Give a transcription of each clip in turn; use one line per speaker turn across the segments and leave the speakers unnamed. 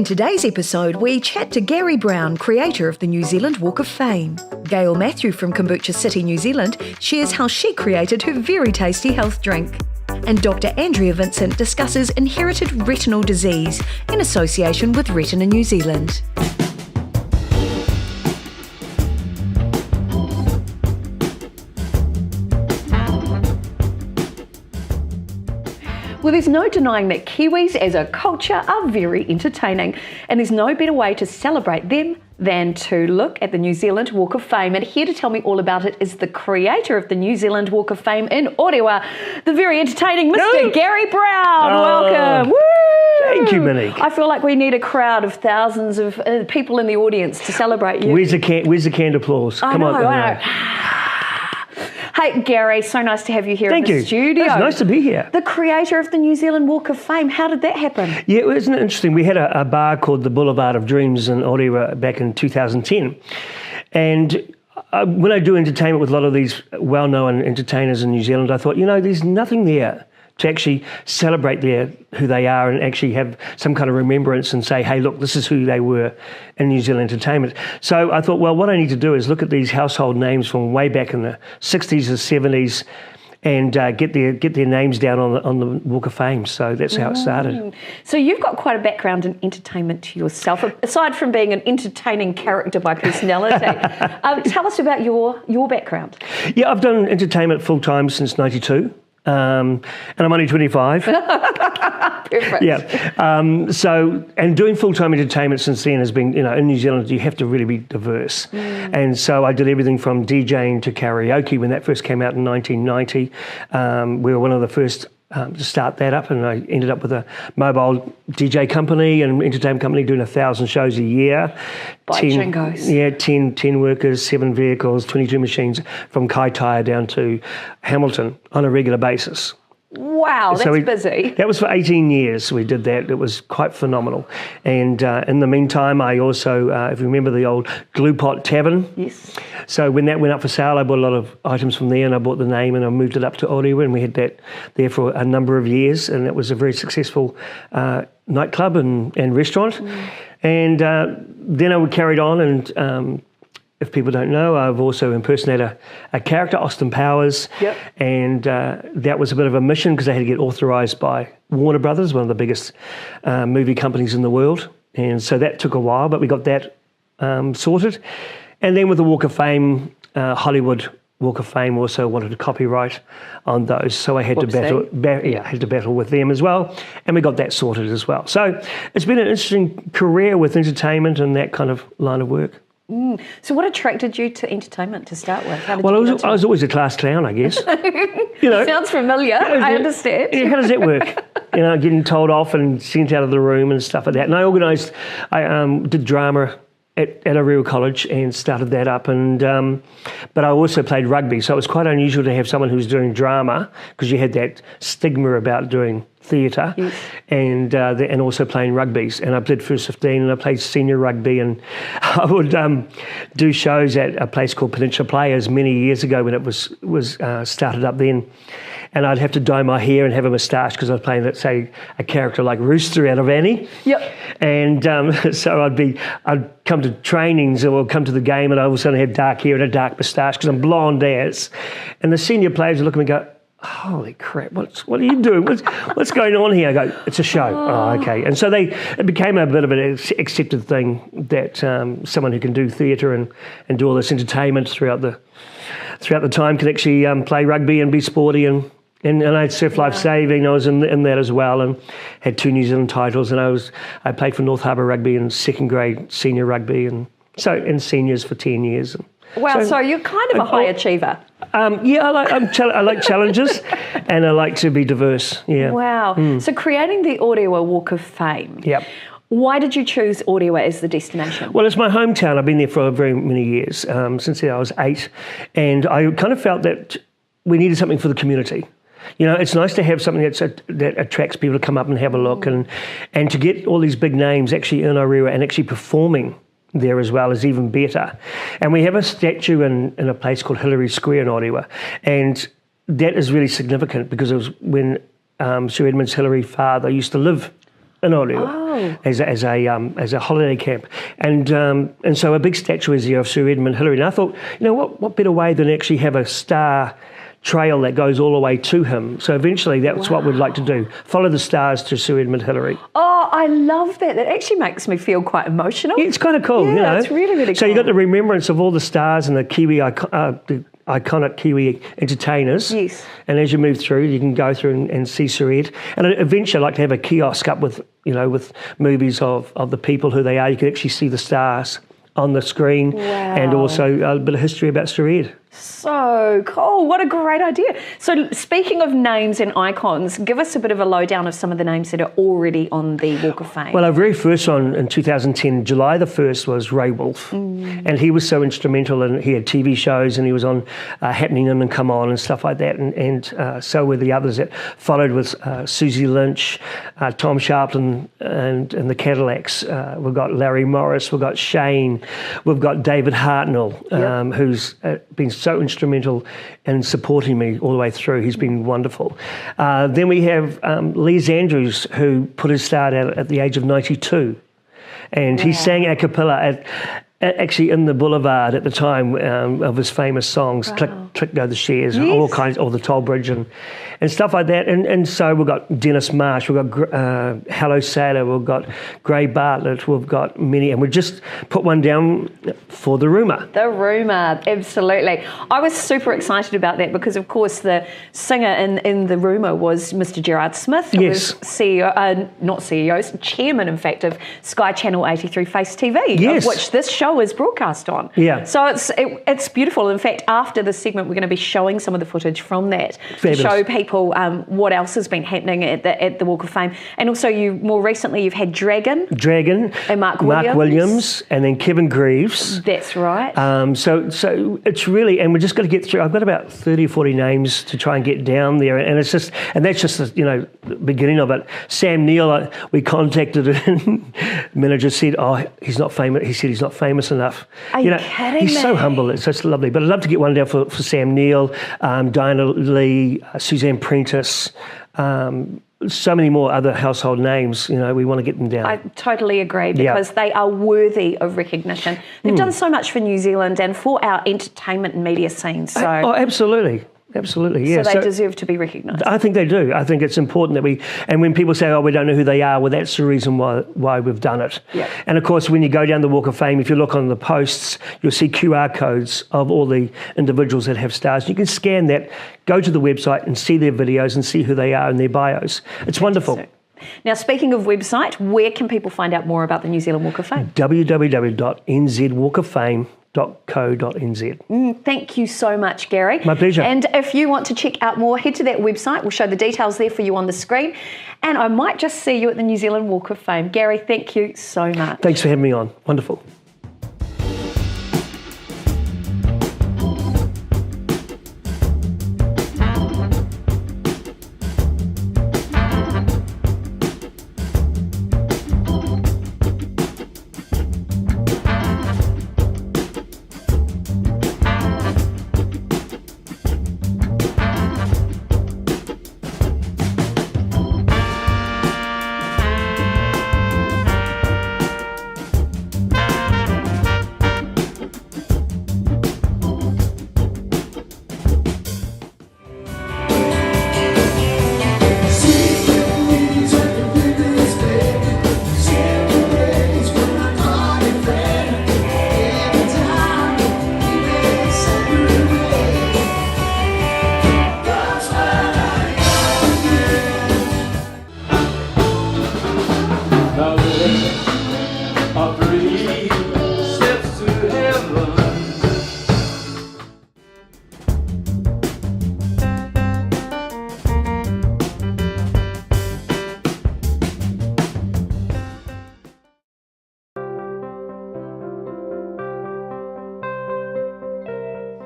today's episode, we chat to Gary Brown, creator of the New Zealand Walk of Fame. Gail Matthew from Kombucha City, New Zealand, shares how she created her very tasty health drink. And Dr. Andrea Vincent discusses inherited retinal disease in association with Retina New Zealand. Well, there's no denying that Kiwis as a culture are very entertaining, and there's no better way to celebrate them than to look at the New Zealand Walk of Fame. And here to tell me all about it is the creator of the New Zealand Walk of Fame in Orewa, the very entertaining Mr. Gary Brown. Welcome. Woo!
Thank you, Monique.
I feel like we need a crowd of thousands of people in the audience to celebrate you.
Where's the canned applause? Come on.
I know. Hey, Gary, so nice to have you here in the studio.
It's nice to be here.
The creator of the New Zealand Walk of Fame. How did that happen?
Yeah, isn't it interesting? We had a bar called the Boulevard of Dreams in Orewa back in 2010. And when I do entertainment with a lot of these well-known entertainers in New Zealand, I thought, there's nothing there to actually celebrate who they are and actually have some kind of remembrance and say, hey, look, this is who they were in New Zealand entertainment. So I thought, well, what I need to do is look at these household names from way back in the 60s or 70s and get their names down on the Walk of Fame. So that's how it started.
So you've got quite a background in entertainment to yourself, aside from being an entertaining character by personality. Tell us about your background.
Yeah, I've done entertainment full-time since 92. And I'm only 25.
Perfect.
Yeah. And doing full-time entertainment since then has been, in New Zealand, you have to really be diverse. And so I did everything from DJing to karaoke when that first came out in 1990. We were one of the first to start that up, and I ended up with a mobile DJ company and entertainment company doing 1,000 shows a year.
By Jingoes.
Yeah, 10 workers, 7 vehicles, 22 machines from Kaitaia down to Hamilton on a regular basis.
Wow, that's busy.
That was for 18 years we did that. It was quite phenomenal. And in the meantime, I also, if you remember the old Glue Pot Tavern.
Yes.
So when that went up for sale, I bought a lot of items from there and I bought the name and I moved it up to Orewa, and we had that there for a number of years, and it was a very successful nightclub and restaurant. And then I carried on, and if people don't know, I've also impersonated a character, Austin Powers.
Yep. And
that was a bit of a mission because they had to get authorised by Warner Brothers, one of the biggest movie companies in the world. And so that took a while, but we got that sorted. And then with the Walk of Fame, Hollywood Walk of Fame also wanted a copyright on those, so I had to battle with them as well, and we got that sorted as well. So it's been an interesting career with entertainment and that kind of line of work.
So what attracted you to entertainment to start with?
I was always a class clown, I guess.
Sounds familiar. I understand.
Yeah, how does that work? Getting told off and sent out of the room and stuff like that. And I did drama at Orewa College and started that up, and but I also played rugby, so it was quite unusual to have someone who was doing drama because you had that stigma about doing theatre.
Yes.
And also playing rugbies. And I played first 15 and I played senior rugby, and I would do shows at a place called Peninsula Players many years ago when it was started up then. And I'd have to dye my hair and have a moustache because I was playing, let's say, a character like Rooster out of Annie.
Yep.
And so I'd come to trainings or come to the game and I all of a sudden have dark hair and a dark moustache because I'm blonde as. And the senior players would look at me and go, holy crap, what are you doing? What's going on here? I go, it's a show. Oh, okay. And so it became a bit of an accepted thing that someone who can do theatre and do all this entertainment throughout the time can actually play rugby and be sporty and I had Surf Life Saving. I was in that as well, and had 2 New Zealand titles. And I played for North Harbour Rugby in second grade senior rugby, and seniors for 10 years.
Wow, so you're kind of a high achiever.
Yeah, I like challenges, and I like to be diverse. Yeah.
Wow. So creating the Orewa Walk of Fame.
Yep.
Why did you choose Orewa as the destination?
Well, it's my hometown. I've been there for very many years, since I was 8, and I kind of felt that we needed something for the community. It's nice to have something that attracts people to come up and have a look, and to get all these big names actually in Orewa and actually performing there as well is even better. And we have a statue in a place called Hillary Square in Orewa, and that is really significant because it was when Sir Edmund Hillary's father used to live in Orewa as a holiday camp, and so a big statue is there of Sir Edmund Hillary. And I thought, what better way than actually have a star trail that goes all the way to him. So eventually that's what we'd like to do. Follow the stars to Sir Edmund Hillary.
Oh, I love that. That actually makes me feel quite emotional.
Yeah, it's kind of cool,
it's really, really cool.
So you got the remembrance of all the stars and the iconic Kiwi entertainers.
Yes.
And as you move through, you can go through and see Sir Ed. And eventually I'd like to have a kiosk up with, with movies of the people, who they are. You can actually see the stars on the screen, and also a bit of history about Sir Ed.
So cool. What a great idea. So speaking of names and icons, give us a bit of a lowdown of some of the names that are already on the Walk of Fame.
Well, our very first one in 2010, July the 1st, was Ray Wolf. And he was so instrumental, and he had TV shows, and he was on Happening In and Come On and stuff like that. And so were the others that followed with Susie Lynch, Tom Sharpton and the Cadillacs. We've got Larry Morris, we've got Shane, we've got David Hartnell, who's been so instrumental in supporting me all the way through. He's been wonderful. Then we have Les Andrews, who put his start out at the age of 92. And he sang a cappella actually in the Boulevard at the time of his famous songs, Click, Click Go the Shares, all kinds, or the Toll Bridge and stuff like that. And so we've got Dennis Marsh, we've got Hello Sailor, we've got Gray Bartlett, we've got many, and we just put one down for The Rumour.
The Rumour, absolutely. I was super excited about that because, of course, the singer in The Rumour was Mr. Gerard Smith, who was chairman, in fact, of Sky Channel 83 Face TV, of which this show is broadcast on.
Yeah.
So it's beautiful. In fact, after this segment, we're going to be showing some of the footage from that to show people what else has been happening at the Walk of Fame. And also, more recently, you've had Dragon, and Mark Williams, and then Kevin Greaves. That's right.
So it's really, and we're just going to get through. I've got about 30 or 40 names to try and get down there, and that's just the beginning of it. Sam Neill, we contacted him. Manager said, he's not famous. He said he's not famous enough.
Are you kidding
he's
me?
so humble. It's just lovely. But I'd love to get one down for Sam Neill, Diana Lee, Suzanne Prentice, so many more other household names. We want to get them down.
I totally agree, because they are worthy of recognition. They've done so much for New Zealand and for our entertainment and media scene. So
absolutely. Absolutely, yeah.
So they deserve to be recognised.
I think they do. I think it's important that and when people say, we don't know who they are, well, that's the reason why we've done it.
Yeah.
And of course, when you go down the Walk of Fame, if you look on the posts, you'll see QR codes of all the individuals that have stars. You can scan that, go to the website and see their videos and see who they are and their bios. It's wonderful.
Now, speaking of website, where can people find out more about the New Zealand Walk of Fame?
www.nzwalkoffame.co.nz.
Thank you so much, Gary.
My pleasure.
And if you want to check out more, head to that website. We'll show the details there for you on the screen. And I might just see you at the New Zealand Walk of Fame. Gary, thank you so much.
Thanks for having me on. Wonderful.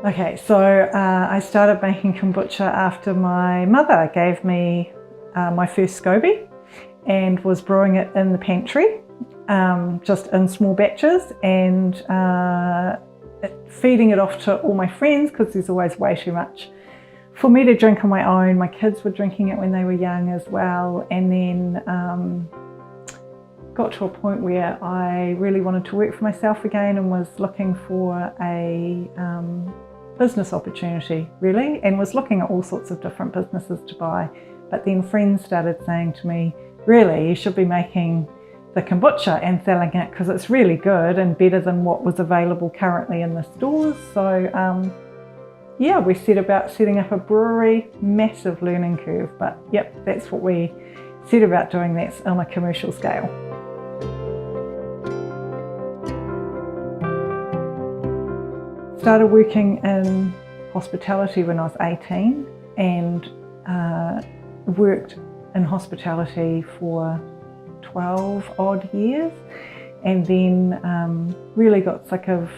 Okay, so I started making kombucha after my mother gave me my first SCOBY and was brewing it in the pantry, just in small batches, and feeding it off to all my friends because there's always way too much for me to drink on my own. My kids were drinking it when they were young as well, and then got to a point where I really wanted to work for myself again and was looking for a business opportunity, really, and was looking at all sorts of different businesses to buy. But then friends started saying to me, really, you should be making the kombucha and selling it because it's really good and better than what was available currently in the stores. So yeah, we set about setting up a brewery. Massive learning curve, but yep, that's what we set about doing. That's on a commercial scale. Started working in hospitality when I was 18 and worked in hospitality for 12 odd years, and then really got sick of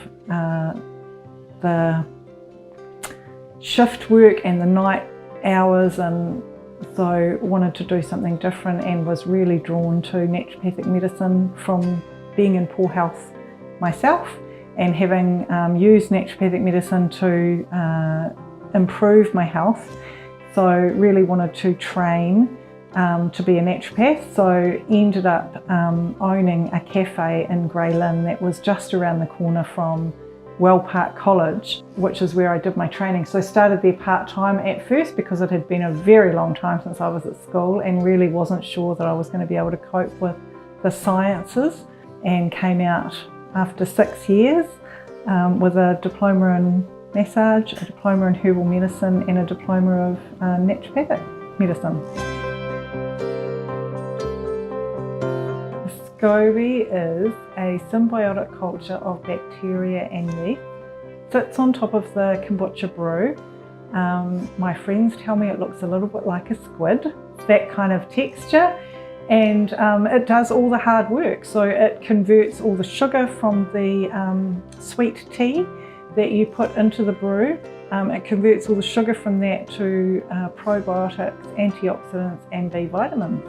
the shift work and the night hours, and so wanted to do something different and was really drawn to naturopathic medicine from being in poor health myself and having used naturopathic medicine to improve my health. So really wanted to train to be a naturopath, so ended up owning a cafe in Grey Lynn that was just around the corner from Wellpark College, which is where I did my training. So I started there part-time at first because it had been a very long time since I was at school and really wasn't sure that I was going to be able to cope with the sciences, and came out after 6 years with a diploma in massage, a diploma in herbal medicine and a diploma of naturopathic medicine. SCOBY is a symbiotic culture of bacteria and yeast. Sits on top of the kombucha brew. My friends tell me it looks a little bit like a squid, that kind of texture, and it does all the hard work. So it converts all the sugar from the sweet tea that you put into the brew. It converts all the sugar from that to probiotics, antioxidants and B vitamins.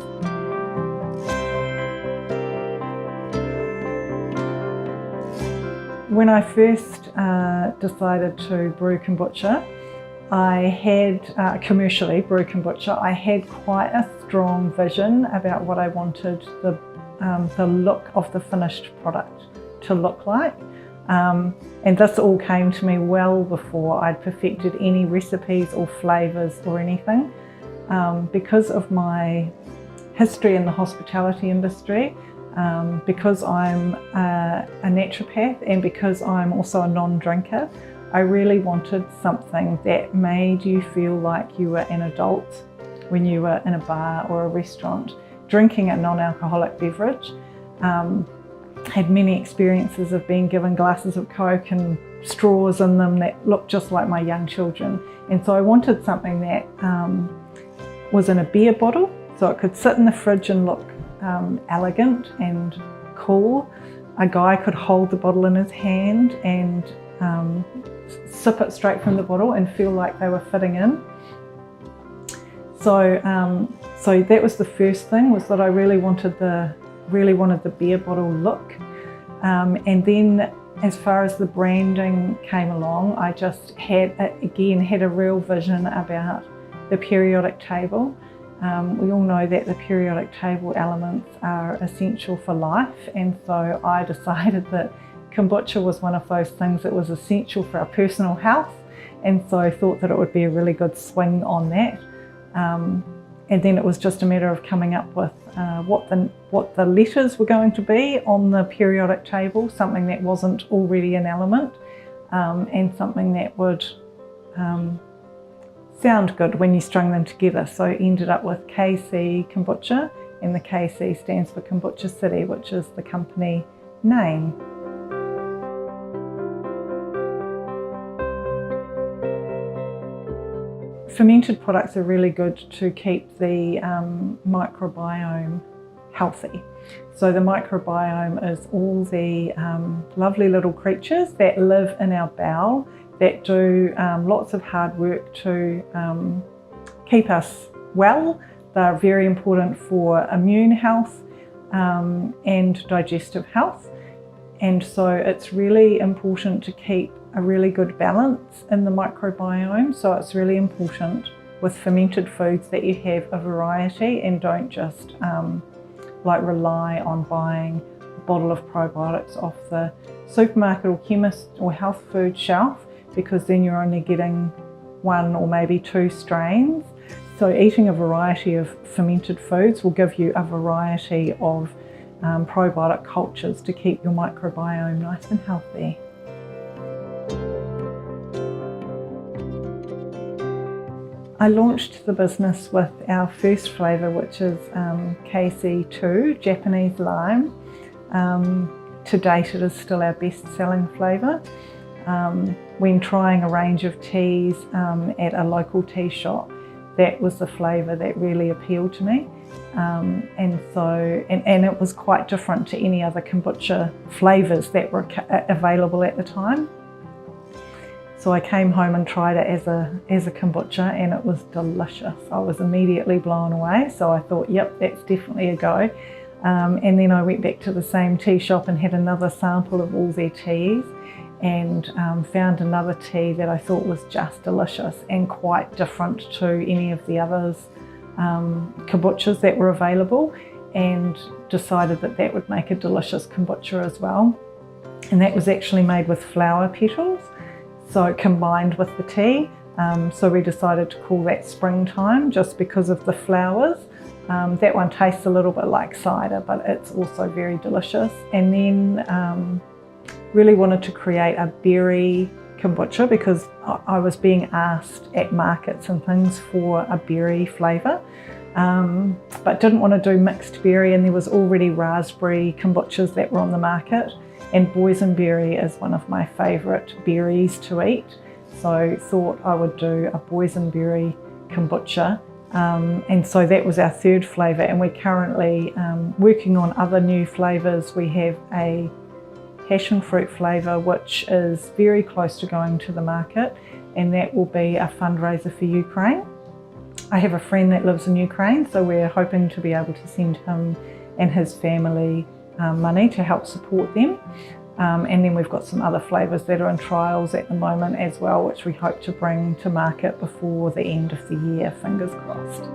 When I first decided to brew kombucha, I had, commercially brew kombucha, I had quite a strong vision about what I wanted the look of the finished product to look like. And this all came to me well before I'd perfected any recipes or flavours or anything. Because of my history in the hospitality industry, because I'm a naturopath and because I'm also a non-drinker, I really wanted something that made you feel like you were an adult when you were in a bar or a restaurant drinking a non-alcoholic beverage. Had many experiences of being given glasses of Coke and straws in them that looked just like my young children, and so I wanted something that was in a beer bottle, so it could sit in the fridge and look elegant and cool. A guy could hold the bottle in his hand and sip it straight from the bottle and feel like they were fitting in. So that was the first thing, was that I really wanted the beer bottle look. And then as far as the branding came along, I just had a real vision about the periodic table. We all know that the periodic table elements are essential for life, and so I decided that kombucha was one of those things that was essential for our personal health, and so I thought that it would be a really good swing on that. And then it was just a matter of coming up with what the letters were going to be on the periodic table, something that wasn't already an element, and something that would sound good when you strung them together. So I ended up with KC Kombucha, and the KC stands for Kombucha City, which is the company name. Fermented products are really good to keep the microbiome healthy. So the microbiome is all the lovely little creatures that live in our bowel that do lots of hard work to keep us well. They're very important for immune health and digestive health. And so it's really important to keep a really good balance in the microbiome. So it's really important with fermented foods that you have a variety and don't just rely on buying a bottle of probiotics off the supermarket or chemist or health food shelf, because then you're only getting 1 or maybe 2 strains. So eating a variety of fermented foods will give you a variety of probiotic cultures to keep your microbiome nice and healthy. I launched the business with our first flavour, which is KC2 Japanese lime. To date, it is still our best-selling flavour. When trying a range of teas at a local tea shop, that was the flavour that really appealed to me. And it was quite different to any other kombucha flavours that were available at the time. So I came home and tried it as a kombucha, and it was delicious. I was immediately blown away, so I thought, yep, that's definitely a go. And then I went back to the same tea shop and had another sample of all their teas, and found another tea that I thought was just delicious and quite different to any of the others kombuchas that were available, and decided that that would make a delicious kombucha as well. And that was actually made with flower petals, so combined with the tea. So we decided to call that Springtime just because of the flowers. That one tastes a little bit like cider, but it's also very delicious. And then really wanted to create a berry kombucha, because I was being asked at markets and things for a berry flavour, but didn't want to do mixed berry, and there was already raspberry kombuchas that were on the market, and boysenberry is one of my favourite berries to eat, so thought I would do a boysenberry kombucha. And so that was our third flavour, and we're currently working on other new flavours. We have a passion fruit flavour, which is very close to going to the market, and that will be a fundraiser for Ukraine. I have a friend that lives in Ukraine, so we're hoping to be able to send him and his family money to help support them. And then we've got some other flavours that are in trials at the moment as well, which we hope to bring to market before the end of the year, fingers crossed.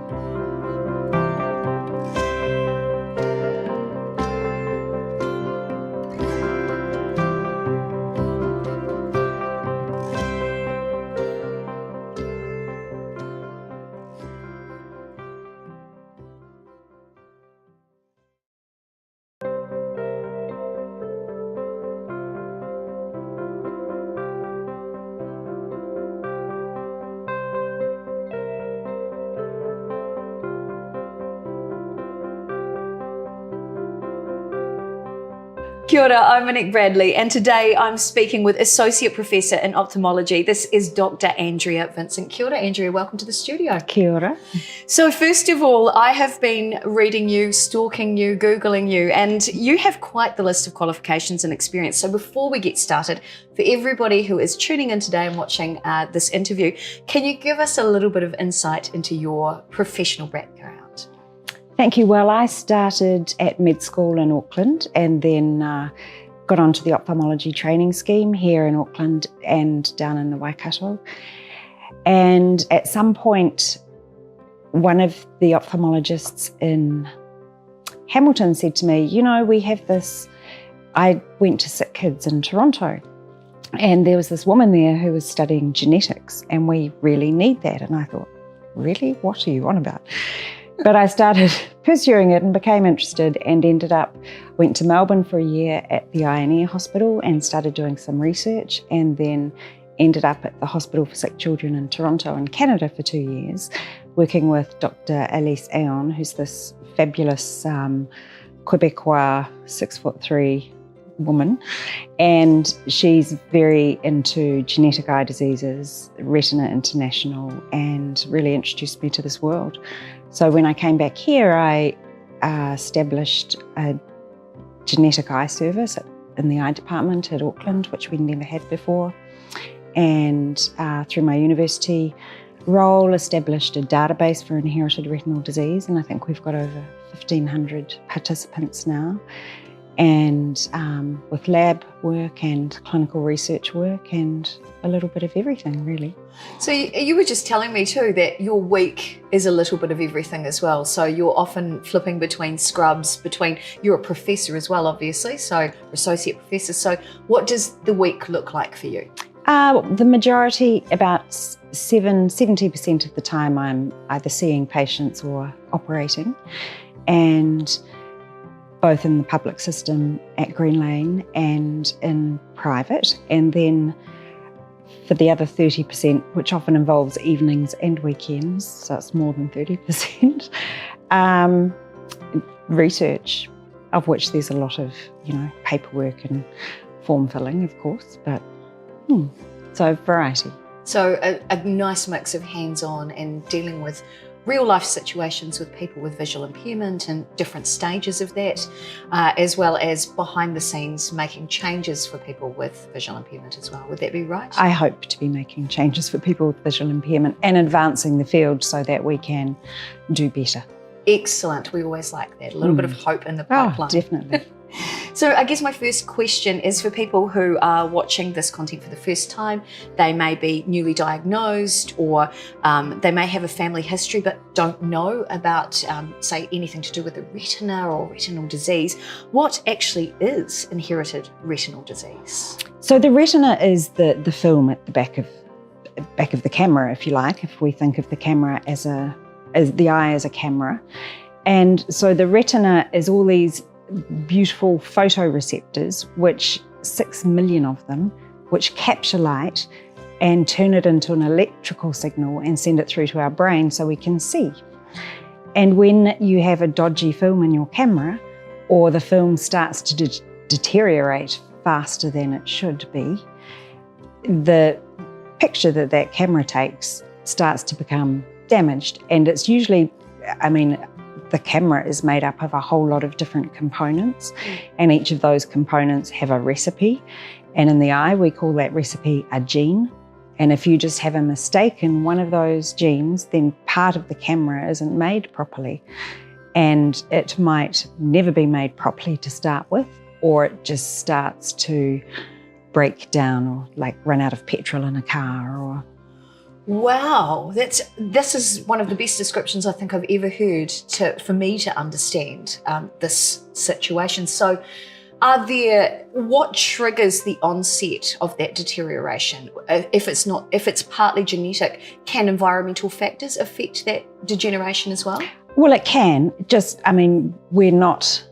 Kia ora, I'm Monique Bradley, and today I'm speaking with Associate Professor in Ophthalmology. This is Dr. Andrea Vincent. Kia ora, Andrea, welcome to the studio.
Kia ora.
So first of all, I have been reading you, stalking you, Googling you, and you have quite the list of qualifications and experience. So before we get started, for everybody who is tuning in today and watching this interview, can you give us a little bit of insight into your professional background?
Thank you. Well, I started at med school in Auckland and then got onto the ophthalmology training scheme here in Auckland and down in the Waikato. And at some point, one of the ophthalmologists in Hamilton said to me, you know, we have this, I went to Sick Kids in Toronto, and there was this woman there who was studying genetics, and we really need that. And I thought, really? What are you on about? But I started pursuing it and became interested, and went to Melbourne for a year at the Eye and Ear Hospital and started doing some research, and then ended up at the Hospital for Sick Children in Toronto in Canada for 2 years, working with Dr. Alice Aon, who's this fabulous Quebecois 6'3" woman, and she's very into genetic eye diseases, Retina International, and really introduced me to this world. So when I came back here, I established a genetic eye service in the eye department at Auckland, which we'd never had before. And through my university role, established a database for inherited retinal disease. And I think we've got over 1,500 participants now. and with lab work and clinical research work and a little bit of everything, really.
So you were just telling me too that your week is a little bit of everything as well. So you're often flipping between scrubs, you're a professor as well, obviously, so associate professor. So what does the week look like for you?
The majority, about 70% of the time, I'm either seeing patients or operating, and both in the public system at Green Lane and in private. And then for the other 30%, which often involves evenings and weekends, so it's more than 30%, research, of which there's a lot of, paperwork and form filling, of course, but so variety.
So a nice mix of hands-on and dealing with real life situations with people with visual impairment and different stages of that, as well as behind the scenes making changes for people with visual impairment as well. Would that be right?
I hope to be making changes for people with visual impairment and advancing the field so that we can do better.
Excellent. We always like that. A little bit of hope in the pipeline.
Oh, definitely.
So I guess my first question is for people who are watching this content for the first time. They may be newly diagnosed, or they may have a family history but don't know about, say, anything to do with the retina or retinal disease. What actually is inherited retinal disease?
So the retina is the film at the back of the camera, if you like, if we think of the camera as the eye as a camera. And so the retina is all these beautiful photoreceptors, which 6 million of them, which capture light and turn it into an electrical signal and send it through to our brain so we can see. And when you have a dodgy film in your camera, or the film starts to deteriorate faster than it should be, the picture that camera takes starts to become damaged. And it's usually, the camera is made up of a whole lot of different components, and each of those components have a recipe. And in the eye, we call that recipe a gene. And if you just have a mistake in one of those genes, then part of the camera isn't made properly. And it might never be made properly to start with, or it just starts to break down, or like run out of petrol in a car, or...
Wow, this is one of the best descriptions I think I've ever heard for me to understand this situation. So what triggers the onset of that deterioration? If it's partly genetic, can environmental factors affect that degeneration as well?
Well, it can. We're not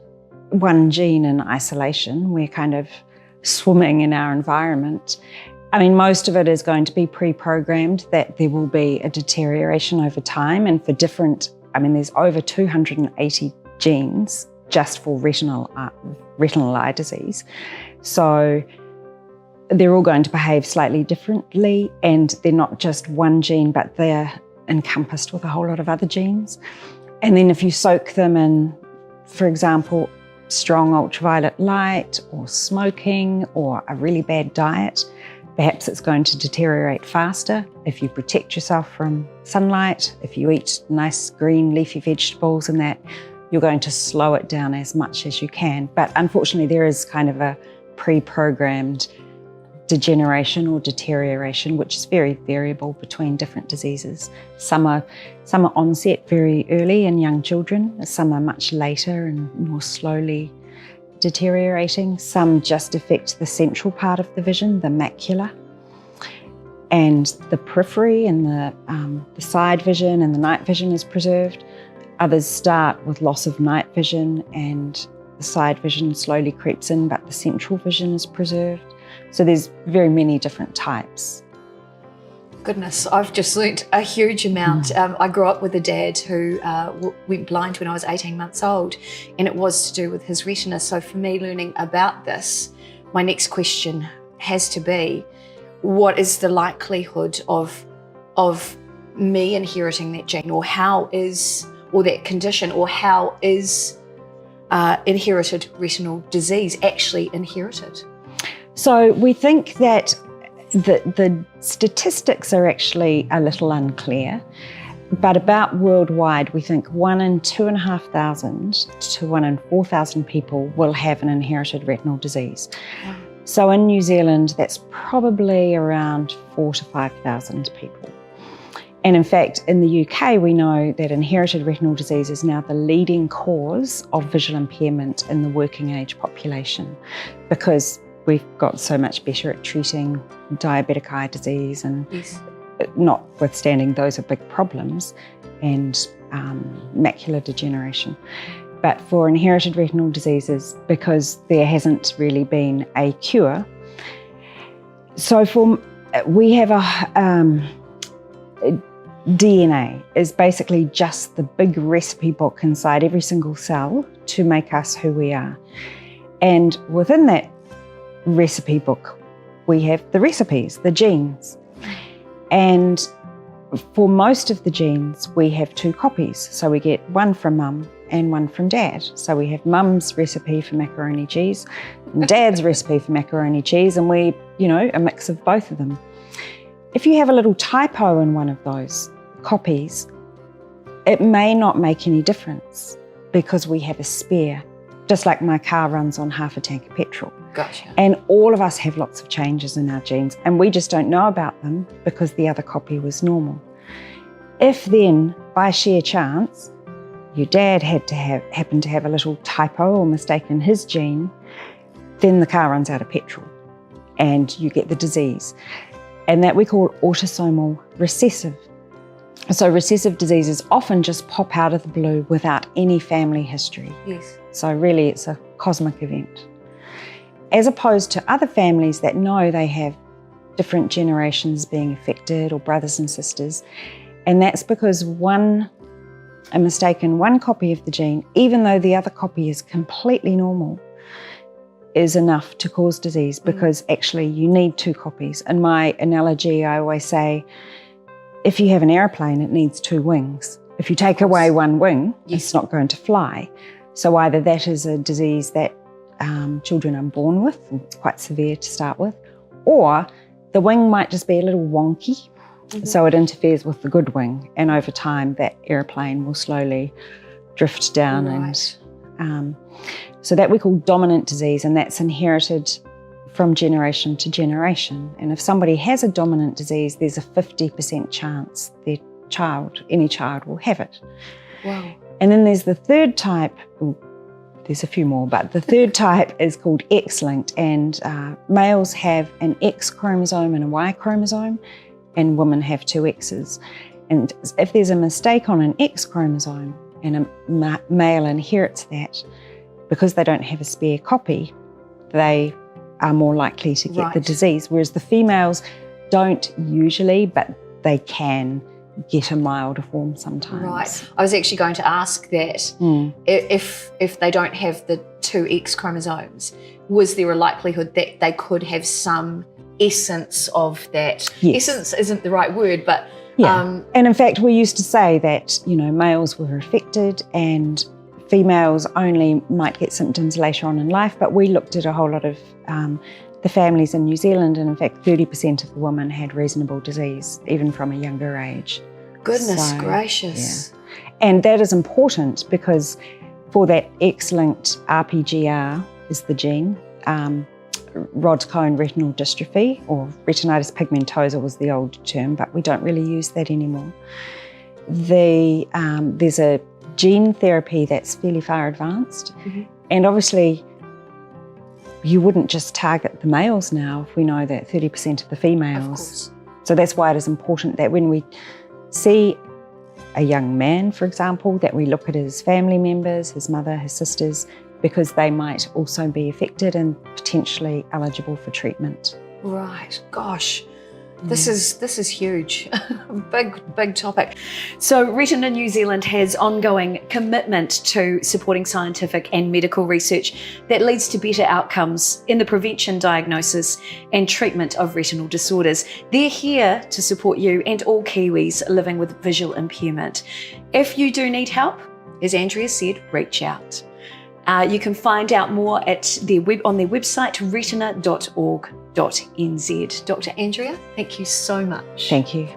one gene in isolation. We're kind of swimming in our environment. Most of it is going to be pre-programmed that there will be a deterioration over time, and for different, there's over 280 genes just for retinal eye disease. So they're all going to behave slightly differently, and they're not just one gene, but they're encompassed with a whole lot of other genes. And then if you soak them in, for example, strong ultraviolet light, or smoking, or a really bad diet, perhaps it's going to deteriorate faster. If you protect yourself from sunlight, if you eat nice green leafy vegetables and that, you're going to slow it down as much as you can. But unfortunately, there is kind of a pre-programmed degeneration or deterioration, which is very variable between different diseases. Some are onset very early in young children, some are much later and more slowly deteriorating. Some just affect the central part of the vision, the macula, and the periphery, and the side vision and the night vision is preserved. Others start with loss of night vision, and the side vision slowly creeps in, but the central vision is preserved. So there's very many different types.
Goodness, I've just learnt a huge amount. I grew up with a dad who went blind when I was 18 months old, and it was to do with his retina. So for me, learning about this, my next question has to be, what is the likelihood of me inheriting that gene, or that condition, or how is inherited retinal disease actually inherited?
So we think that the statistics are actually a little unclear. But about worldwide, we think 1 in 2,500 to 1 in 4,000 people will have an inherited retinal disease.
Wow.
So in New Zealand, that's probably around 4,000 to 5,000 people. And in fact, in the UK, we know that inherited retinal disease is now the leading cause of visual impairment in the working age population, because we've got so much better at treating diabetic eye disease, and
Yes.
notwithstanding those are big problems, and macular degeneration. But for inherited retinal diseases, because there hasn't really been a cure, so we have DNA is basically just the big recipe book inside every single cell to make us who we are. And within that recipe book, we have the recipes, the genes. And for most of the genes, we have 2 copies. So we get one from mum and one from dad. So we have mum's recipe for macaroni cheese, and dad's recipe for macaroni cheese, and we, a mix of both of them. If you have a little typo in one of those copies, it may not make any difference because we have a spare, just like my car runs on half a tank of petrol.
Gotcha.
And all of us have lots of changes in our genes, and we just don't know about them because the other copy was normal. If then, by sheer chance, your dad happened to have a little typo or mistake in his gene, then the car runs out of petrol and you get the disease. And that we call autosomal recessive. So recessive diseases often just pop out of the blue without any family history.
Yes.
So really it's a cosmic event. As opposed to other families that know they have different generations being affected, or brothers and sisters. And that's because a mistake in one copy of the gene, even though the other copy is completely normal, is enough to cause disease, because actually you need 2 copies. In my analogy, I always say, if you have an airplane, it needs 2 wings. If you take away one wing, it's not going to fly. So either that is a disease that children are born with, and it's quite severe to start with, or the wing might just be a little wonky, so it interferes with the good wing, and over time that airplane will slowly drift down.
Right.
And so that we call dominant disease, and that's inherited from generation to generation. And if somebody has a dominant disease, there's a 50% chance any child will have it.
Wow.
And then there's the third type. There's a few more, but the third type is called X-linked, and males have an X chromosome and a Y chromosome, and women have 2 X's. And if there's a mistake on an X chromosome and a male inherits that, because they don't have a spare copy, they are more likely to get the disease, whereas the females don't usually, but they can get a milder form sometimes.
Right. I was actually going to ask that if they don't have the 2 X chromosomes, was there a likelihood that they could have some essence of that?
Yes.
Essence isn't the right word, but
and in fact we used to say that males were affected and females only might get symptoms later on in life, but we looked at a whole lot of the families in New Zealand, and in fact 30% of the women had reasonable disease even from a younger age.
Goodness gracious.
Yeah. And that is important because for that X-linked RPGR is the gene, rod-cone retinal dystrophy, or retinitis pigmentosa was the old term, but we don't really use that anymore. There's a gene therapy that's fairly far advanced, and obviously you wouldn't just target the males now if we know that 30% of the females. So that's why it is important that when we see a young man, for example, that we look at his family members, his mother, his sisters, because they might also be affected and potentially eligible for treatment.
Right. Gosh. This is huge. big topic. So Retina New Zealand has ongoing commitment to supporting scientific and medical research that leads to better outcomes in the prevention, diagnosis and treatment of retinal disorders. They're here to support you and all Kiwis living with visual impairment. If you do need help, as Andrea said, reach out. You can find out more at on their website, retina.org.nz. Dr. Andrea, thank you so much.
Thank you.